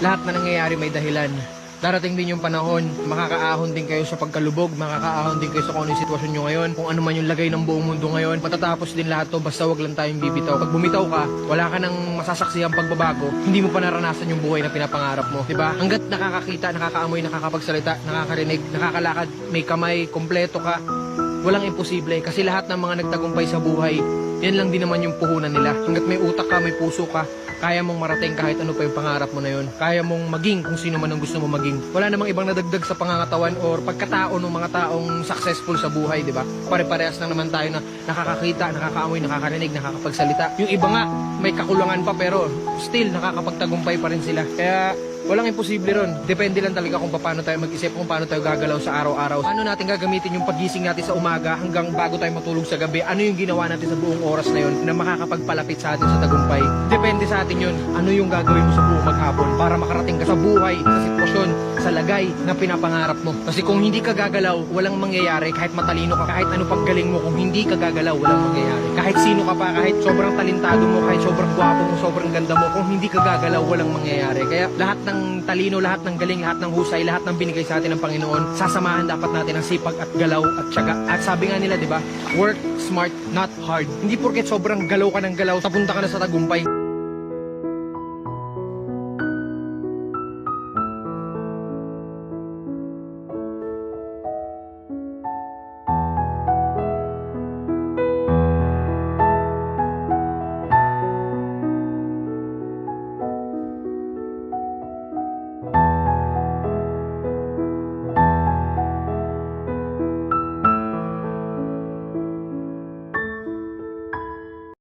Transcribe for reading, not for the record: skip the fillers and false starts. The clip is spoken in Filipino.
lahat na nangyayari may dahilan. Darating din yung panahon, makakaahon din kayo sa pagkalubog, makakaahon din kayo sa kung ano yung sitwasyon nyo ngayon, kung ano man yung lagay ng buong mundo ngayon. Matatapos din lahat to, basta wag lang tayong bibitaw. Pag bumitaw ka, wala ka nang masasaksihang pagbabago, hindi mo pa naranasan yung buhay na pinapangarap mo. Diba? Hanggat nakakakita, nakakaamoy, nakakapagsalita, nakakarinig, nakakalakad, may kamay, kompleto ka, walang imposible. Kasi lahat ng mga nagtagumpay sa buhay, yan lang din naman yung puhunan nila. Hanggat may utak ka, may puso ka, kaya mong marating kahit ano pa yung pangarap mo na yun. Kaya mong maging kung sino man ang gusto mo maging. Wala namang ibang nadagdag sa pangangatawan or pagkatao ng mga taong successful sa buhay, di ba? Pare-parehas lang naman tayo na nakakakita, nakakaamoy, nakakarinig, nakakapagsalita. Yung iba nga, may kakulangan pa pero still nakakapagtagumpay pa rin sila. Kaya walang imposible ron. Depende lang talaga kung paano tayo mag-isip, kung paano tayo gagalaw sa araw-araw. Ano natin gagamitin yung pagising natin sa umaga hanggang bago tayo matulog sa gabi. Ano yung ginawa natin sa buong oras na yun na makakapagpalapit sa atin sa tagumpay. Depende sa atin yun. Ano yung gagawin mo sa buong maghapon para makarating ka sa buhay, sa sitwasyon, sa lagay na pinapangarap mo. Kasi kung hindi ka gagalaw, walang mangyayari. Kahit matalino ka, kahit ano paggaling mo, kung hindi ka gagalaw, walang mangyayari. Kahit sino ka pa, kahit sobrang talentado mo, kahit sobrang gwapo mo, sobrang ganda mo, kung hindi ka gagalaw, walang mangyayari. Kaya lahat ng talino, lahat ng galing, lahat ng husay, lahat ng binigay sa atin ng Panginoon, sasamahan dapat natin ang sipag at galaw at tiyaga. At sabi nga nila, di ba? Work smart, not hard. Hindi porket sobrang galaw ka ng galaw, tapunta ka na sa tagumpay.